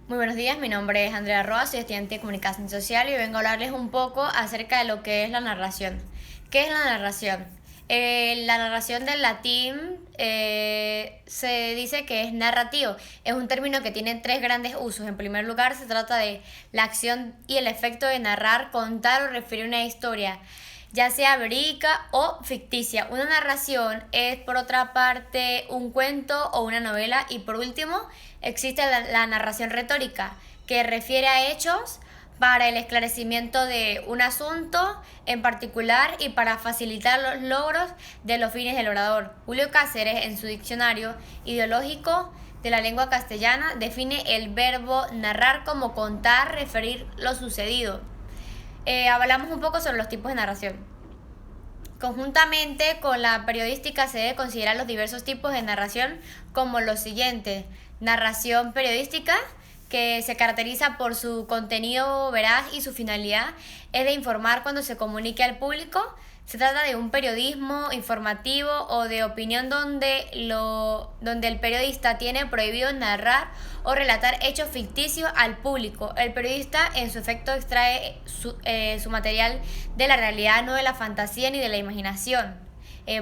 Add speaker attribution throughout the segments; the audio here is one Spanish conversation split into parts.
Speaker 1: Muy buenos días, mi nombre es Andrea Roa, soy estudiante de Comunicación Social y vengo a hablarles un poco acerca de lo que es la narración. ¿Qué es la narración? La narración del latín se dice que es narrativo. Es un término que tiene tres grandes usos. En primer lugar, se trata de la acción y el efecto de narrar, contar o referir una historia, ya sea verídica o ficticia. Una narración es, por otra parte, un cuento o una novela. Y por último, existe la narración retórica, que refiere a hechos para el esclarecimiento de un asunto en particular y para facilitar los logros de los fines del orador. Julio Cáceres, en su diccionario ideológico de la lengua castellana, define el verbo narrar como contar, referir lo sucedido. Hablamos un poco sobre los tipos de narración. Conjuntamente con la periodística se debe considerar los diversos tipos de narración como los siguientes. Narración periodística, que se caracteriza por su contenido veraz y su finalidad es de informar cuando se comunique al público. Se trata de un periodismo informativo o de opinión donde el periodista tiene prohibido narrar o relatar hechos ficticios al público. El periodista en su efecto extrae su material de la realidad, no de la fantasía ni de la imaginación.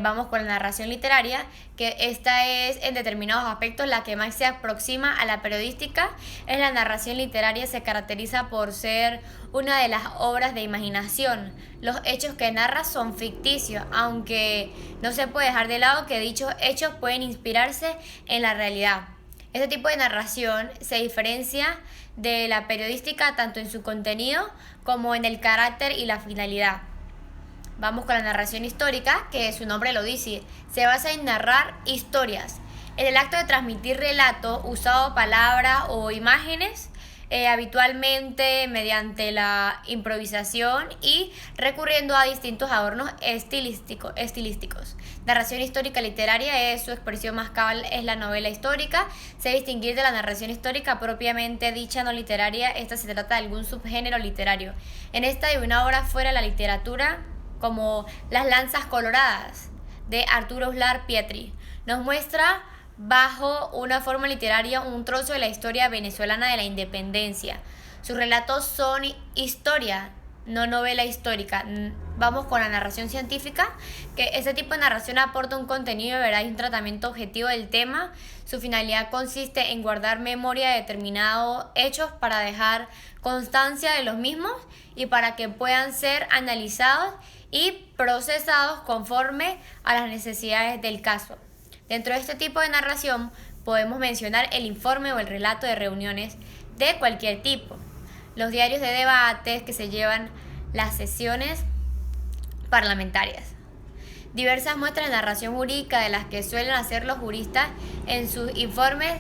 Speaker 1: Vamos con la narración literaria, que esta es en determinados aspectos la que más se aproxima a la periodística. Es la narración literaria, se caracteriza por ser una de las obras de imaginación. Los hechos que narra son ficticios, aunque no se puede dejar de lado que dichos hechos pueden inspirarse en la realidad. Este tipo de narración se diferencia de la periodística tanto en su contenido como en el carácter y la finalidad. Vamos con la narración histórica, que su nombre lo dice, se basa en narrar historias. En el acto de transmitir relatos usando palabras o imágenes, habitualmente mediante la improvisación y recurriendo a distintos adornos estilísticos. Narración histórica literaria es su expresión más cabal, es la novela histórica. Se debe distinguir de la narración histórica propiamente dicha no literaria. Esta se trata de algún subgénero literario. En esta de una obra fuera de la literatura, como Las lanzas coloradas de Arturo Uslar Pietri, nos muestra bajo una forma literaria un trozo de la historia venezolana de la independencia. Sus relatos son historia, no novela histórica. Vamos con la narración científica, que este tipo de narración aporta un contenido veraz y un tratamiento objetivo del tema. Su finalidad consiste en guardar memoria de determinados hechos para dejar constancia de los mismos y para que puedan ser analizados y procesados conforme a las necesidades del caso. Dentro de este tipo de narración podemos mencionar el informe o el relato de reuniones de cualquier tipo, los diarios de debates que se llevan las sesiones parlamentarias, diversas muestras de narración jurídica de las que suelen hacer los juristas en sus informes,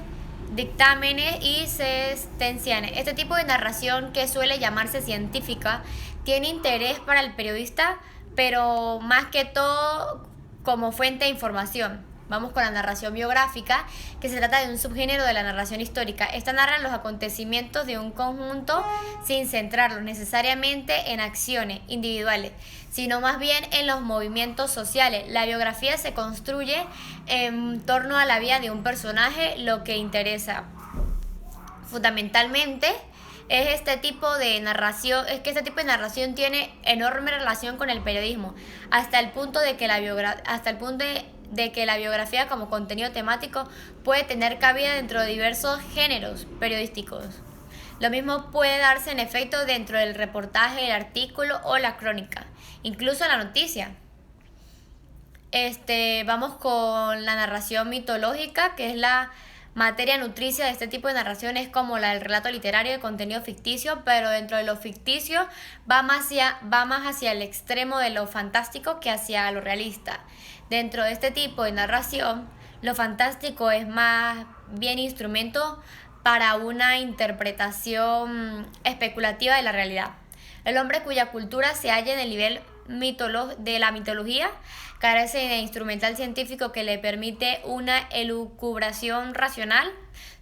Speaker 1: dictámenes y sentencias. Este tipo de narración, que suele llamarse científica, tiene interés para el periodista, pero más que todo como fuente de información. Vamos con la narración biográfica, que se trata de un subgénero de la narración histórica. Esta narra los acontecimientos de un conjunto sin centrarlos necesariamente en acciones individuales, sino más bien en los movimientos sociales. La biografía se construye en torno a la vida de un personaje, lo que interesa fundamentalmente es este tipo de narración, es que este tipo de narración tiene enorme relación con el periodismo, hasta el punto de que la biografía como contenido temático puede tener cabida dentro de diversos géneros periodísticos. Lo mismo puede darse en efecto dentro del reportaje, el artículo o la crónica, incluso la noticia. Vamos con la narración mitológica, que es la materia nutricia de este tipo de narraciones, como la del relato literario de contenido ficticio, pero dentro de lo ficticio va más hacia el extremo de lo fantástico que hacia lo realista. Dentro de este tipo de narración, lo fantástico es más bien instrumento para una interpretación especulativa de la realidad. El hombre cuya cultura se halla en el nivel de la mitología carece de instrumental científico que le permite una elucubración racional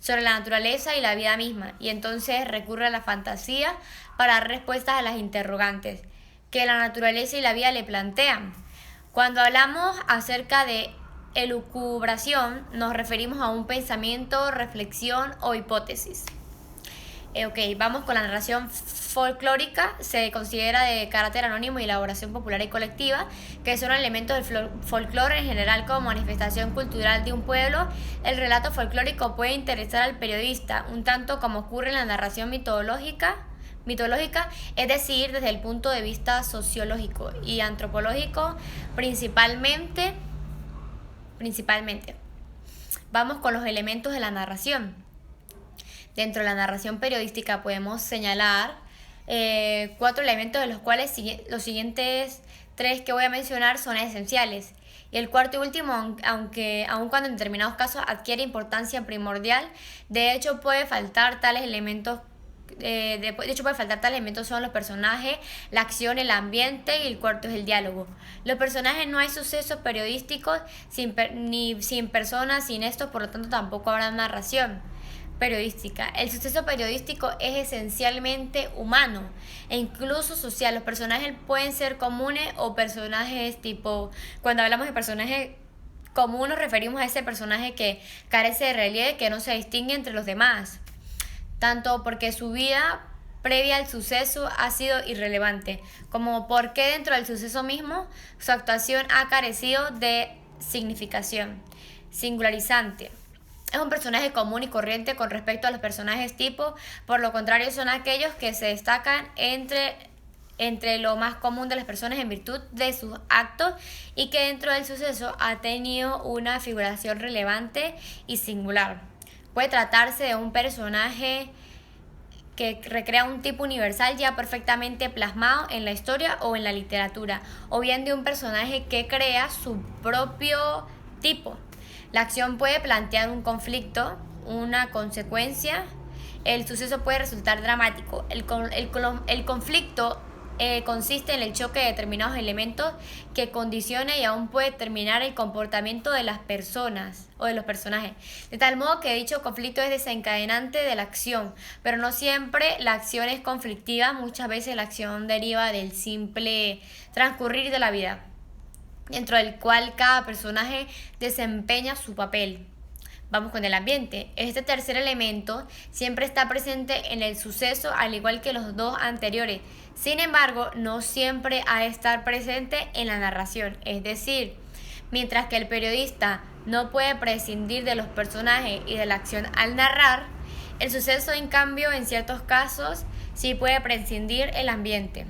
Speaker 1: sobre la naturaleza y la vida misma, y entonces recurre a la fantasía para dar respuestas a las interrogantes que la naturaleza y la vida le plantean. Cuando hablamos acerca de elucubración, nos referimos a un pensamiento, reflexión o hipótesis. Ok, vamos con la narración folclórica. Se considera de carácter anónimo y elaboración popular y colectiva, que son elementos del folclore en general como manifestación cultural de un pueblo. El relato folclórico puede interesar al periodista, un tanto como ocurre en la narración mitológica, es decir, desde el punto de vista sociológico y antropológico principalmente. Vamos con los elementos de la narración. Dentro de la narración periodística podemos señalar 4 elementos, de los cuales los siguientes 3 que voy a mencionar son esenciales. Y el cuarto y último, aun cuando en determinados casos adquiere importancia primordial, de hecho puede faltar tales elementos. Son los personajes, la acción, el ambiente, y el cuarto es el diálogo. Los personajes: no hay sucesos periodísticos sin personas, sin estos, por lo tanto tampoco habrá narración periodística. El suceso periodístico es esencialmente humano e incluso social. Los personajes pueden ser comunes o personajes tipo, cuando hablamos de personajes común nos referimos a ese personaje que carece de relieve, que no se distingue entre los demás, tanto porque su vida previa al suceso ha sido irrelevante, como porque dentro del suceso mismo su actuación ha carecido de significación. Singularizante: es un personaje común y corriente con respecto a los personajes tipo, por lo contrario son aquellos que se destacan entre lo más común de las personas en virtud de sus actos y que dentro del suceso ha tenido una figuración relevante y singular. Puede tratarse de un personaje que recrea un tipo universal ya perfectamente plasmado en la historia o en la literatura, o bien de un personaje que crea su propio tipo. La acción puede plantear un conflicto, una consecuencia. El suceso puede resultar dramático. El conflicto consiste en el choque de determinados elementos que condiciona y aún puede determinar el comportamiento de las personas o de los personajes, de tal modo que dicho conflicto es desencadenante de la acción, pero no siempre la acción es conflictiva. Muchas veces la acción deriva del simple transcurrir de la vida, dentro del cual cada personaje desempeña su papel. Vamos con el ambiente. Este tercer elemento siempre está presente en el suceso, al igual que los 2 anteriores. Sin embargo, no siempre ha de estar presente en la narración. Es decir, mientras que el periodista no puede prescindir de los personajes y de la acción al narrar, el suceso, en cambio, en ciertos casos, sí puede prescindir el ambiente.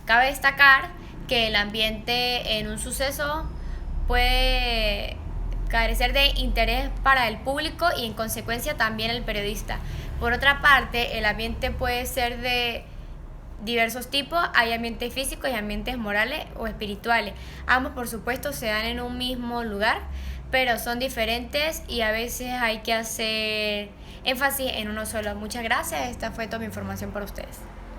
Speaker 1: Cabe destacar que el ambiente en un suceso puede carecer de interés para el público y en consecuencia también el periodista. Por otra parte, el ambiente puede ser de diversos tipos. Hay ambientes físicos y ambientes morales o espirituales. Ambos, por supuesto, se dan en un mismo lugar, pero son diferentes y a veces hay que hacer énfasis en uno solo. Muchas gracias. Esta fue toda mi información para ustedes.